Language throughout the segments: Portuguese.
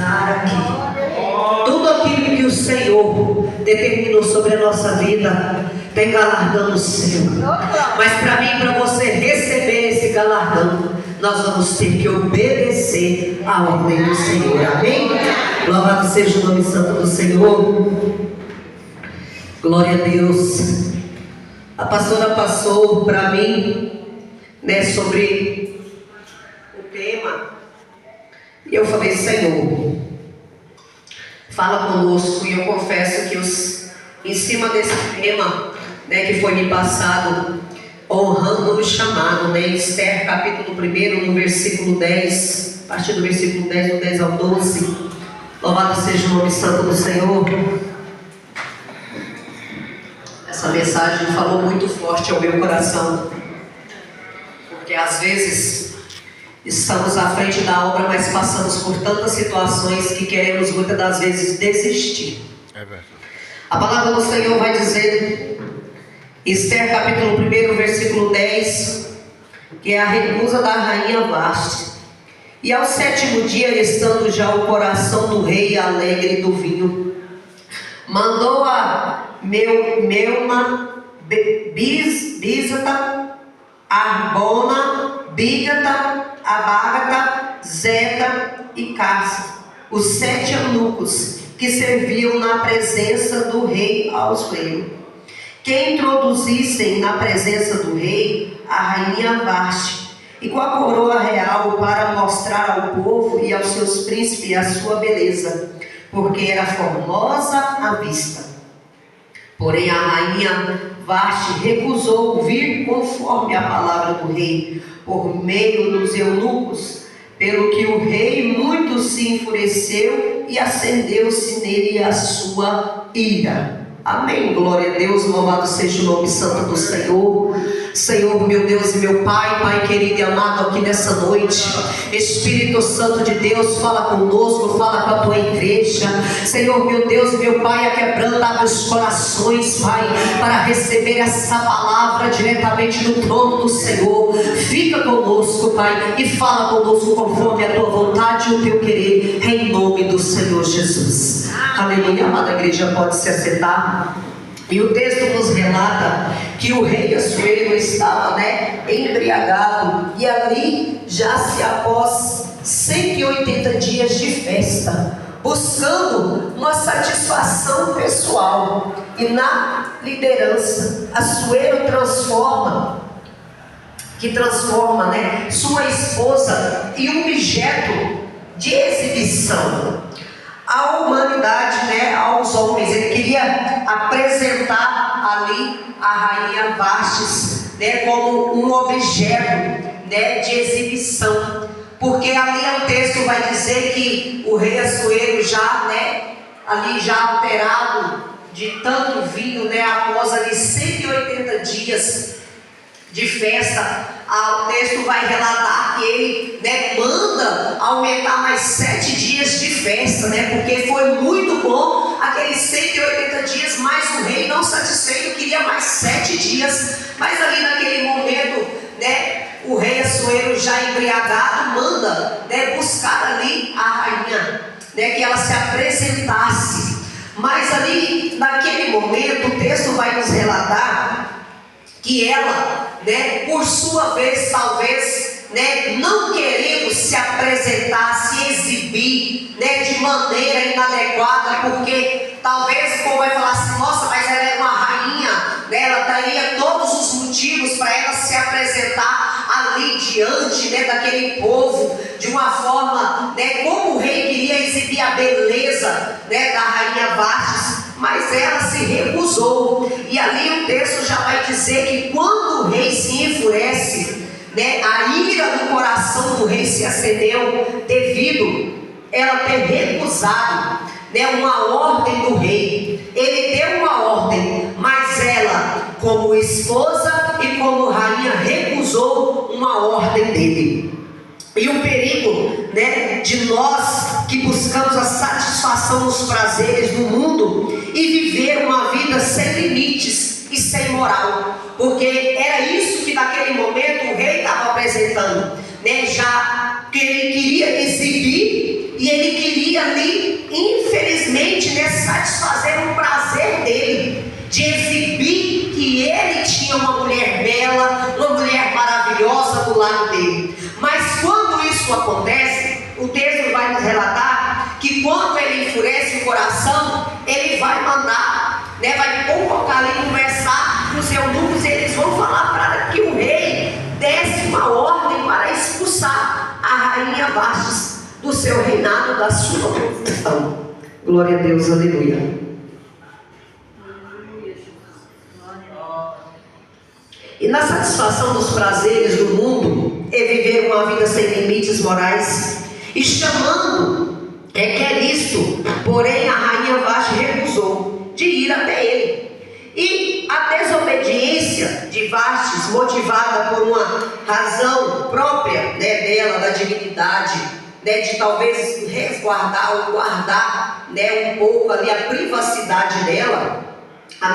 aqui. Tudo aquilo que o Senhor determinou sobre a nossa vida tem galardão no céu. Mas para mim e para você receber esse galardão, nós vamos ter que obedecer à ordem do Senhor. Amém? Louvado seja o nome santo do Senhor. Glória a Deus. A pastora passou para mim, sobre o tema. E eu falei: Senhor, fala conosco. E eu confesso que em cima desse tema, que foi me passado, honrando o chamado, Esther capítulo 1, no versículo 10, a partir do versículo 10, do 10 ao 12. Louvado seja o nome santo do Senhor. Essa mensagem falou muito forte ao meu coração, porque às vezes estamos à frente da obra, mas passamos por tantas situações que queremos muitas das vezes desistir. É verdade. A palavra do Senhor vai dizer, Esther capítulo 1, versículo 10, que é a recusa da rainha Vasti. E ao 7º dia, estando já o coração do rei alegre do vinho, mandou a Meuna, Bizata, Arbona, Bígata, Abágata, Zeta e Cássia, os 7 eunucos que serviam na presença do rei aos reinos, que introduzissem na presença do rei a rainha Vasti, e com a coroa real, para mostrar ao povo e aos seus príncipes a sua beleza, porque era formosa à vista. Porém a rainha Vasti recusou vir conforme a palavra do rei, por meio dos eunucos, pelo que o rei muito se enfureceu e acendeu-se nele a sua ira. Amém, glória a Deus, louvado seja o nome santo do Senhor. Senhor, meu Deus e meu Pai, Pai querido e amado, aqui nessa noite, Espírito Santo de Deus, fala conosco, fala com a tua igreja. Senhor, meu Deus e meu Pai, aquebranta, abre os corações, Pai, para receber essa palavra diretamente do trono do Senhor. Fica conosco, Pai, e fala conosco conforme a tua vontade e o teu querer, em nome do Senhor Jesus. Aleluia. Amada igreja, pode se assentar. E o texto nos relata que o rei Assuero estava embriagado, e ali já se após 180 dias de festa, buscando uma satisfação pessoal. E na liderança, Assuero transforma sua esposa em objeto de exibição à humanidade, aos homens. Ele queria apresentar ali a rainha Vasti, como um objeto, de exibição, porque ali o texto vai dizer que o rei Assuero já, ali já alterado de tanto vinho, após ali 180 dias de festa, o texto vai relatar que ele manda aumentar mais 7 dias de festa, porque foi muito bom aqueles 180 dias, mas o rei não satisfeito queria mais 7 dias. Mas ali naquele momento, o rei Assuero já embriagado manda buscar ali a rainha, que ela se apresentasse. Mas ali naquele momento o texto vai nos relatar que ela, por sua vez, talvez, não querendo se apresentar, se exibir, de maneira inadequada, porque talvez o povo vai falar assim: nossa, mas ela é uma rainha, ela daria todos os motivos para ela se apresentar ali diante, daquele povo, de uma forma, como o rei queria exibir a beleza, da rainha Vasti. Mas ela se recusou. E ali o texto já vai dizer que quando o rei se enfurece, a ira do coração do rei se acendeu, devido ela ter recusado, uma ordem do rei. Ele deu uma ordem, mas ela, como esposa e como rainha, recusou uma ordem dele. E o perigo, de nós que buscamos a satisfação nos prazeres do mundo e viver uma vida sem limites e sem moral, porque era isso que naquele momento o rei estava apresentando, já que ele queria exibir e ele queria ali, infelizmente, satisfazer um prazer dele, de exibir que ele tinha uma mulher bela, uma mulher maravilhosa do lado dele. Mas quando isso acontece, o texto vai nos relatar que quando ele enfurece o coração, ele vai mandar, vai convocar ali, conversar com os eunucos, e eles vão falar para que o rei desse uma ordem para expulsar a rainha Vastes do seu reinado, da sua posição. Glória a Deus, aleluia. E na satisfação dos prazeres do mundo, é viver uma vida sem limites morais, e chamando, quer isto, porém a rainha Vasti recusou de ir até ele. E a desobediência de Vastes, motivada por uma razão própria dela, da dignidade, de talvez resguardar ou guardar um pouco ali a privacidade dela,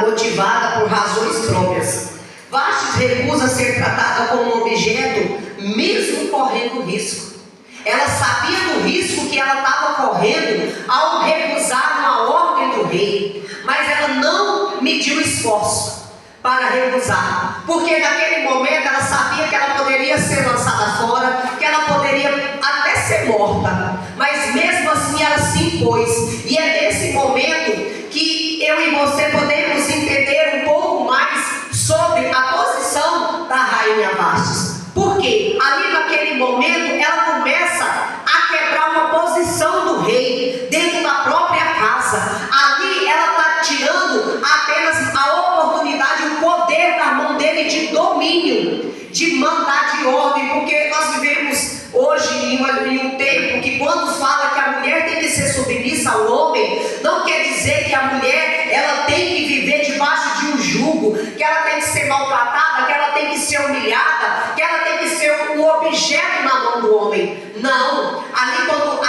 motivada por razões próprias, Vastes recusa ser tratada como um objeto, mesmo correndo risco. Ela sabia do risco que ela estava correndo ao recusar uma ordem do rei, mas ela não mediu esforço para recusar, porque naquele momento ela sabia que ela poderia ser lançada fora, que ela poderia até ser morta, mas mesmo assim ela se impôs. E é nesse momento que eu e você podemos entender um pouco mais sobre a posição da rainha Vastes. Porque ali naquele momento ela começa a quebrar uma posição do rei dentro da própria casa. Ali ela está tirando apenas a oportunidade, o poder da mão dele de domínio, de mandar de ordem. Porque nós vivemos hoje em um tempo que quando fala que a mulher tem que ser submissa ao homem, não quer dizer que a mulher ela tem que viver debaixo de um jugo, que ela tem que ser maltratada, que ela tem que ser humilhada, que ela tem que ser um objeto na mão do homem. Não, ali quando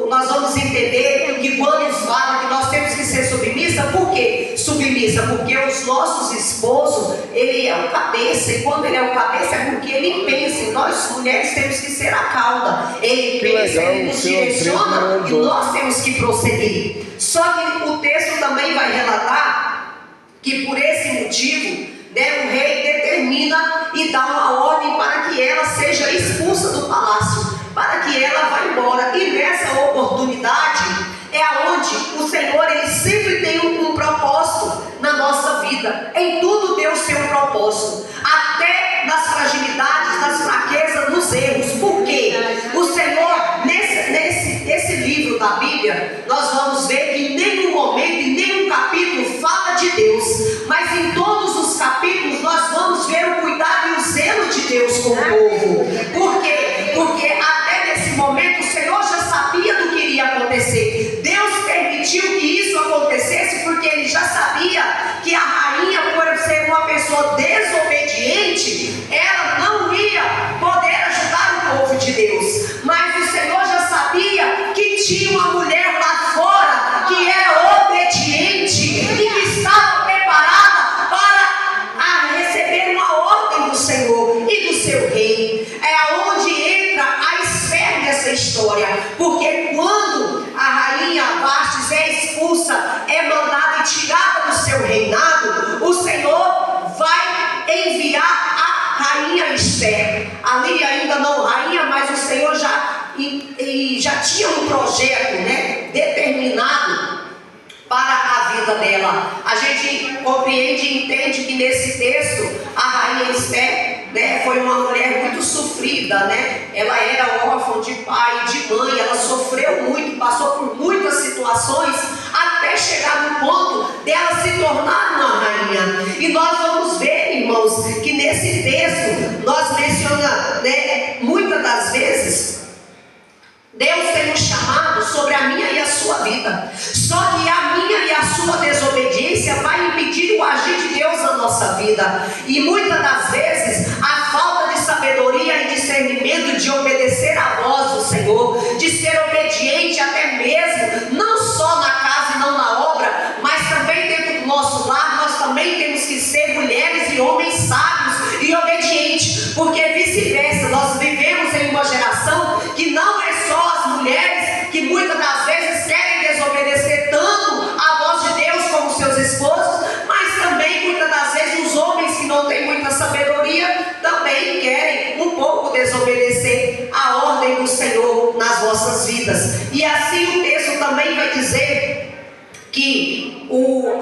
nós vamos entender que quando fala que nós temos que ser submissa, por quê? Submissa porque os nossos esposos, ele é o cabeça, e quando ele é o cabeça é porque ele pensa, e nós mulheres temos que ser a cauda. Ele pensa, ele nos direciona, e nós temos que prosseguir. Só que o texto também vai relatar que por esse motivo, o rei determina e dá uma ordem para que ela seja expulsa do palácio, para que ela vá embora. E nessa oportunidade é aonde o Senhor ele sempre tem um propósito na nossa vida. Em tudo Deus tem um propósito, até nas fragilidades, nas fraquezas, nos erros. Por quê? O Senhor, nesse livro da Bíblia, nós vamos ver que em nenhum momento, em nenhum capítulo fala de Deus, mas em todos os capítulos nós vamos ver o cuidado e o zelo de Deus com o povo. Por quê? Porque até nesse momento o Senhor já sabia do que iria acontecer. Deus permitiu que isso acontecesse porque ele já sabia que a rainha, por ser uma pessoa desobediente, ela não ia poder ajudar o povo de Deus. Mas o Senhor já sabia que tinha uma mulher lá fora que era obediente e que estava preparada para receber uma ordem do Senhor e do seu rei. É aonde entra a esfera dessa história, porque quando a rainha Vastes é expulsa, é mandada e tirada do seu reinado, o Senhor vai enviar a rainha Esther. Ali ainda não rainha, mas o Senhor já tinha um projeto determinado para a vida dela. A gente compreende e entende que nesse texto a rainha Esther foi uma mulher muito sofrida, ela era órfã de pai e de mãe, ela sofreu muito, passou por muitas situações até chegar no ponto dela se tornar uma rainha. E nós vamos ver, irmãos, que nesse texto nós mencionamos, muitas das vezes Deus tem um chamado sobre a minha e a sua vida. Só que a minha e a sua desobediência vai impedir o agir de Deus na nossa vida. E muitas das vezes a falta de sabedoria e discernimento de obedecer à voz do Senhor, de ser obediente até mesmo, não só na casa e não na obra, mas também dentro do nosso lar, nós também temos que ser mulheres e homens sábios e obedientes. Porque vice-versa, nós vivemos em uma geração que não é só as mulheres que muitas das E assim o texto também vai dizer que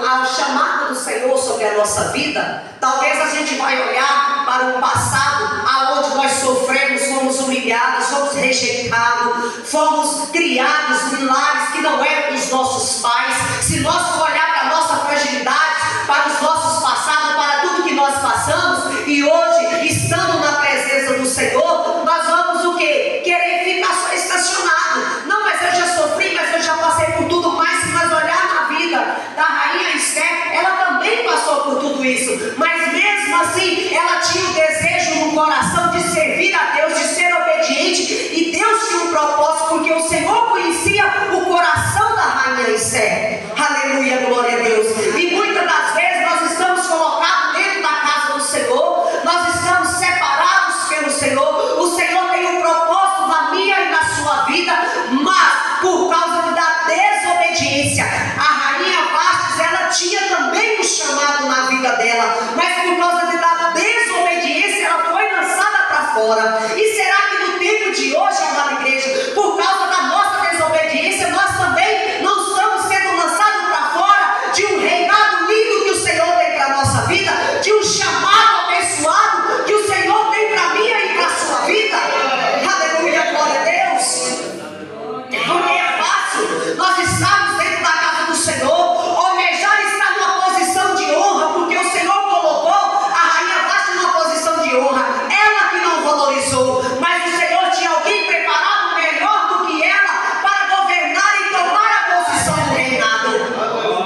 a chamada do Senhor sobre a nossa vida, talvez a gente vai olhar para o passado, aonde nós sofremos, fomos humilhados, fomos rejeitados, fomos criados em lares que não eram dos nossos pais. Se nós for olhar para a nossa fragilidade, para os nossos passados, para tudo que nós passamos, e hoje, estando na presença do Senhor, nós vamos o quê? Querer ficar só estacionado. Não, mas eu já sofri, mas eu já passei por tudo mais. Se nós olhar na vida da rainha Esther, ela também passou por tudo isso, mas mesmo assim, ela tinha o desejo no coração de servir a Deus, de ser obediente, e Deus tinha um propósito, porque o Senhor conhecia o coração da rainha Esther. Aleluia, glória a Deus. E muitas das vezes nós estamos colocados dentro da casa do Senhor, nós estamos separados pelo Senhor. O Senhor tem um propósito na minha e na sua vida, mas por causa da desobediência, a rainha Vastes, ela tinha também um chamado na vida dela, mas por causa da desobediência, ela foi lançada para fora. E será que no tempo de hoje, amada igreja, por causa da nossa desobediência, nós também não estamos sendo lançados para fora de um reinado lindo que o Senhor tem para a nossa vida, de um chamado abençoado que o Senhor tem para a minha e para a sua vida? Aleluia, glória a Deus. Porque é fácil nós estarmos dentro da casa do Senhor, almejar estar numa posição de honra, porque o Senhor colocou a rainha Vasti numa posição de honra, ela que não valorizou, mas o Senhor tinha alguém preparado melhor do que ela para governar e tomar a posição do reinado,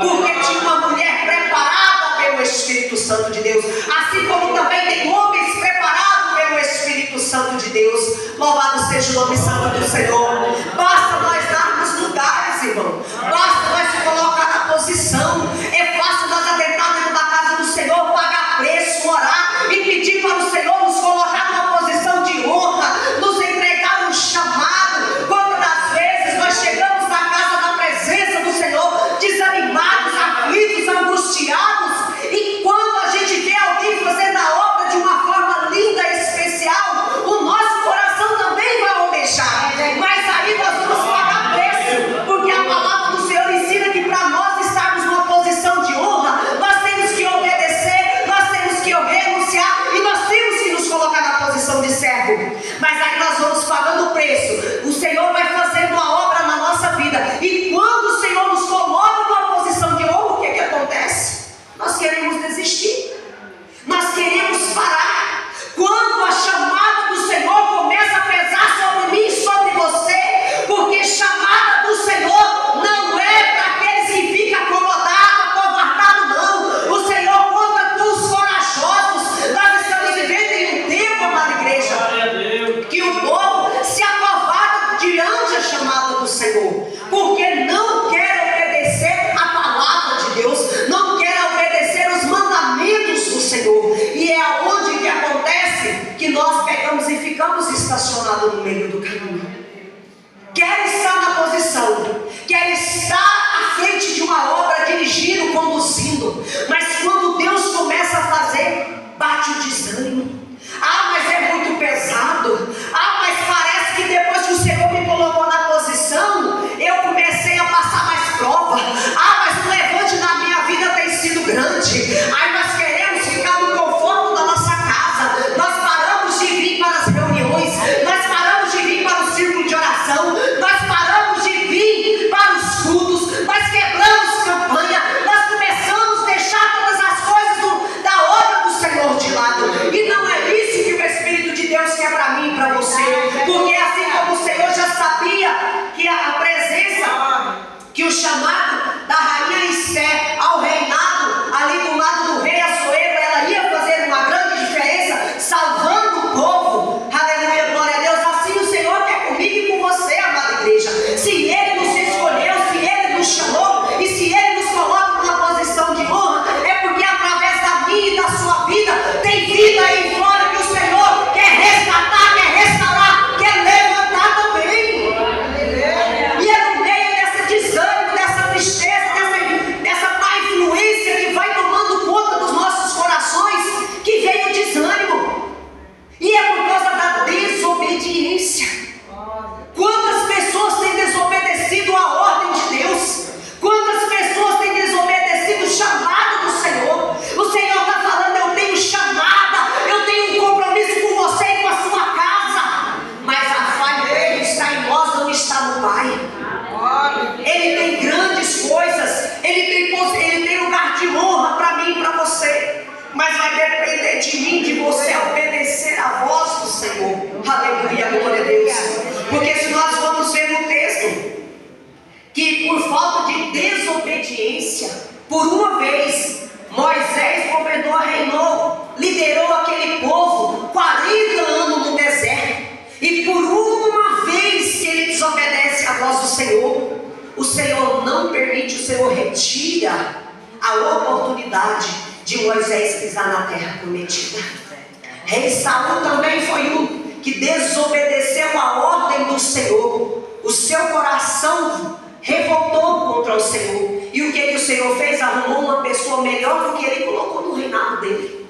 porque tinha uma mulher preparada pelo Espírito Santo de Deus, assim como também tem homens preparados pelo Espírito Santo de Deus. Louvado seja o nome santo do Senhor. Basta nós darmos lugares, irmão, basta nós se colocar na posição. É fácil nós adentrar dentro da casa do Senhor, pagar preço, orar e pedir para o Senhor nos colocar numa posição de honra, nos entregar um chamado. Quantas das vezes nós chegamos na casa da presença do Senhor desanimados, aflitos, angustiados, e quando a gente vê alguém fazendo a obra de uma forma linda e especial, o nosso coração também vai almejar, mas aí nós vamos pagar preço, porque a palavra do Senhor ensina que para nós estarmos numa posição de honra, nós temos que obedecer, nós temos que renunciar e nós temos que nos colocar na posição de servo. Mas aí nós vamos pagando o preço. O Senhor vai fazendo a obra na nossa vida, e quando o Senhor nos coloca numa posição de honra, o que acontece? Nós queremos desistir, nós queremos parar. Quando a chamada do Senhor começa a pesar sobre mim e sobre você, porque chamada do Senhor não é para aqueles que ficam acomodados, acovardados, não. O Senhor conta com os corajosos. Nós estamos vivendo em um tempo, amada igreja, que o povo se acovarda diante da chamada do Senhor, porque não quer obedecer a palavra de Deus, não quer obedecer os mandamentos do Senhor. E é aonde que acontece que nós pegamos e ficamos estacionados no meio do caminho. Quer estar na posição, quer estar à frente de uma obra, dirigindo, conduzindo, mas quando Deus começa a fazer, bate o desânimo. Ah, mas é muito pesado. Ah, mas parece que depois que o Senhor me colocou na posição, eu comecei a passar mais prova. Ah, mas o levante na minha vida tem sido grande. Aí nós queremos ficar no conforto da nossa casa. Nós paramos de vir para as reuniões, nós paramos de que por falta de desobediência, por uma vez, Moisés, governador, reinou, liderou aquele povo 40 anos no deserto, e por uma vez que ele desobedece a voz do Senhor, o Senhor não permite, o Senhor retira a oportunidade de Moisés pisar na terra prometida. Rei Saul também foi um que desobedeceu a ordem do Senhor. O seu coração revoltou contra o Senhor. E o que o Senhor fez? Arrumou uma pessoa melhor do que ele, colocou no reinado dele.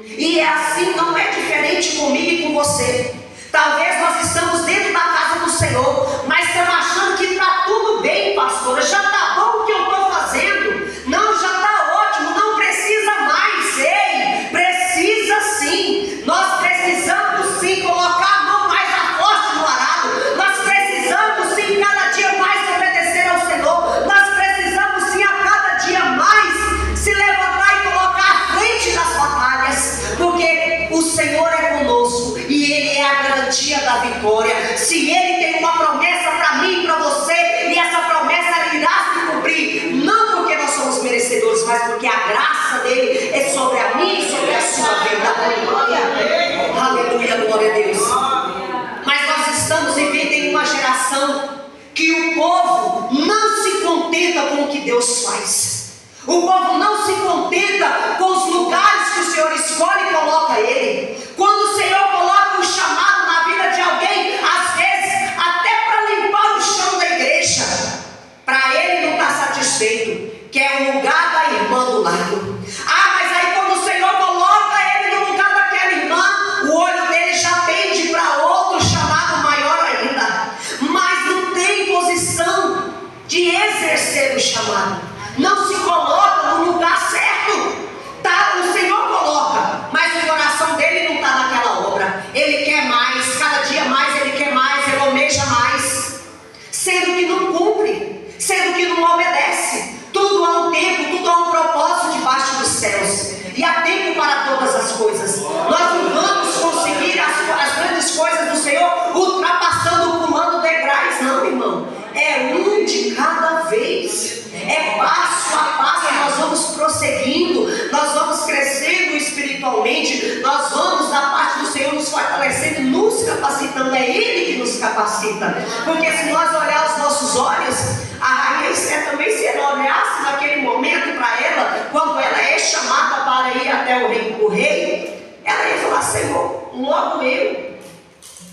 E é assim, não é diferente comigo e com você. Talvez nós estamos dentro da casa do Senhor, mas estamos achando que está tudo bem, pastora. Já está bom o que eu estou fazendo. Não, já está ótimo, não precisa mais. Ei, precisa sim. Nós precisamos sim colocar a mão mais a forte no arado. Nós precisamos sim cada dia mais obedecer ao Senhor. Nós precisamos sim a cada dia mais se levantar e colocar à frente das batalhas, porque o Senhor é conosco e Ele é a garantia da vitória. Se Ele tem uma promessa para mim e para você, e essa promessa irá se cumprir, não porque nós somos merecedores, mas porque a graça dele é sobre a mim e sobre a sua vida. Aleluia, glória a Deus. Mas nós estamos vivendo em uma geração que o povo não se contenta com o que Deus faz. O povo não se contenta com os lugares que o Senhor escolhe e coloca ele. Quando o Senhor coloca um chamado na vida de alguém, às vezes até para limpar o chão da igreja, para ele não está satisfeito, quer o lugar da irmã do lado. Mas aí quando o Senhor coloca ele no lugar daquela irmã, o olho dele já pende para outro chamado maior ainda, mas não tem posição de exercer o chamado. Não se coloca no lugar certo. O Senhor coloca, mas o coração dele não está naquela obra. Ele quer mais, cada dia mais ele quer mais, ele almeja mais, sendo que não cumpre, sendo que não obedece. Tudo há um tempo, tudo há um propósito debaixo dos céus, e há tempo para todas as coisas. Nós não vamos conseguir as grandes coisas do Senhor ultrapassando, pulando degraus, não, irmão. É um de cada vez. É passo a passo, nós vamos prosseguindo, nós vamos crescendo espiritualmente, nós vamos da parte do Senhor nos fortalecendo, nos capacitando. É Ele que nos capacita, porque se nós olharmos os nossos olhos, a rainha Esther também, se ela olhasse naquele momento para ela, quando ela é chamada para ir até o rei, ela ia falar: Senhor, logo eu,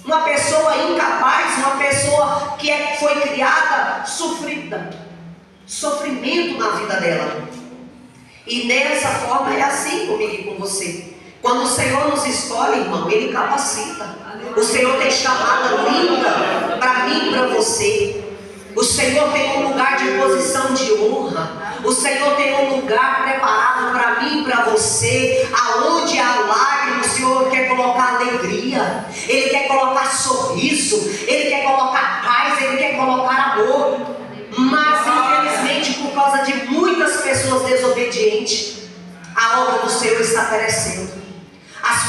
uma pessoa incapaz, uma pessoa que foi criada sofrida, sofrimento na vida dela. E dessa forma é assim comigo e com você. Quando o Senhor nos escolhe, irmão, Ele capacita. O Senhor tem chamada linda para mim e para você. O Senhor tem um lugar de posição de honra. O Senhor tem um lugar preparado para mim e para você, aonde há lágrimas, o Senhor quer colocar alegria, Ele quer colocar sorriso, Ele quer colocar paz, Ele quer colocar amor. Mas infelizmente, por causa de muitas pessoas desobedientes, a obra do Senhor está perecendo.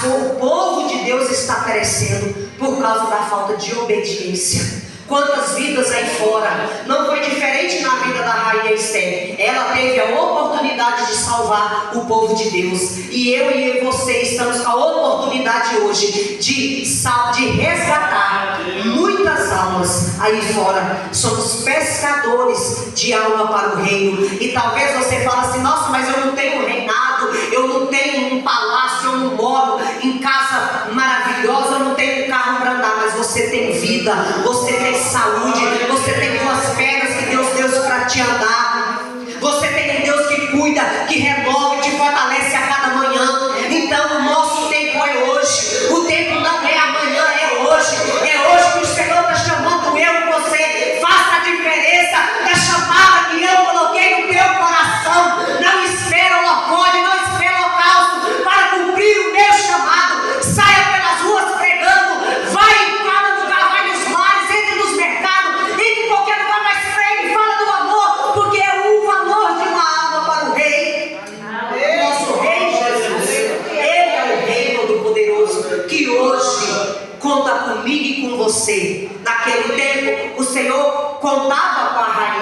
O povo de Deus está perecendo por causa da falta de obediência. Quantas vidas aí fora, não foi diferente na vida da rainha Esther. Ela teve a oportunidade de salvar o povo de Deus, e eu e você estamos com a oportunidade hoje de resgatar muitas almas aí fora. Somos pescadores de alma para o reino. E talvez você fale assim: nossa, mas eu não tenho reinado, eu não tenho um palácio, eu não moro em casa maravilhosa, eu não tenho um carro para andar. Mas você tem vida, você tem saúde, você tem duas pernas que Deus deu para te andar. Você tem um Deus que cuida, que renova, te fortalece a cada manhã. Então o nosso tempo é hoje. O tempo não é amanhã, é hoje. É hoje que o Senhor está chamando eu e você. Faça a diferença da chamada que eu coloquei no teu coração. Não espera holofote, não espera holocausto para cumprir o meu chamado. Saia pelas ruas pregando, vai em cada lugar, vai nos mares, entre nos mercados, entre em qualquer lugar, mas pregue, fala do amor,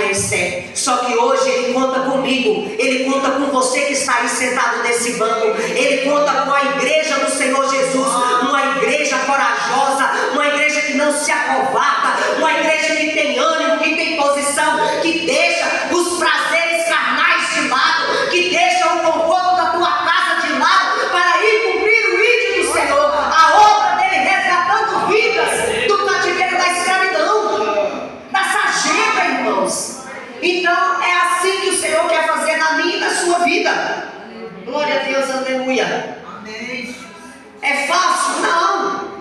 estabelecer. Só que hoje Ele conta comigo, Ele conta com você que está aí sentado nesse banco, Ele conta com a igreja do Senhor Jesus, uma igreja corajosa, uma igreja que não se acovarda, uma igreja que tem ânimo, que tem posição, que deixa os prazeres carnais de lado, que deixa o conforto da tua casa de lado, para ir cumprir o ídolo do Senhor, a obra dele resgatando vidas do cativeiro da escravidão, da sarjeta, irmãos. Então é assim que o Senhor quer fazer na minha e na sua vida. Glória a Deus, aleluia. Amém. É fácil? Não.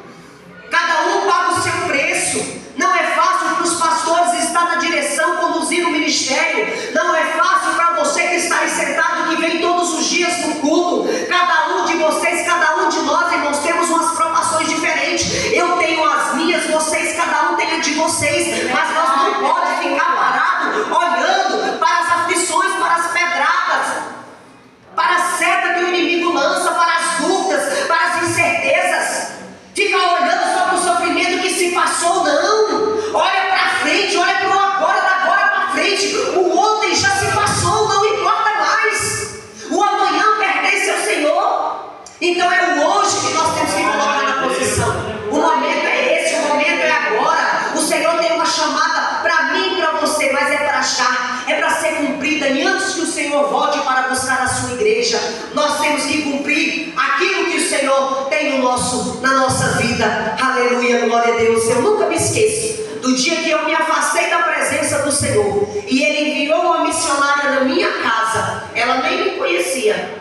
Cada um paga o seu preço. Não é fácil para os pastores estar na direção, conduzir o ministério. Não é fácil para você que está aí sentado, que vem todos os dias no culto. Cada um de vocês, cada um de nós, irmãos, temos umas provações diferentes. Eu tenho as minhas, vocês, cada um tem a de vocês. Mas nós não podemos ficar parados, olhando para as aflições, para as pedradas, para a seta que o inimigo lança, para as dúvidas, para as incertezas. Fica olhando só para o sofrimento que se passou, não. Olha para frente, olha para o agora, da agora para frente. O ontem já se passou, não importa mais. O amanhã pertence ao Senhor. Então é o hoje que nós temos que colocar na posição. O momento é esse, o momento é agora. O Senhor tem uma chamada para mim e para você, mas é para já, é para ser cumprida. E antes que o Senhor volte para buscar a sua igreja, nós temos que cumprir aquilo que o Senhor tem na nossa vida. Aleluia, glória a Deus. Eu nunca me esqueço do dia que eu me afastei da presença do Senhor e Ele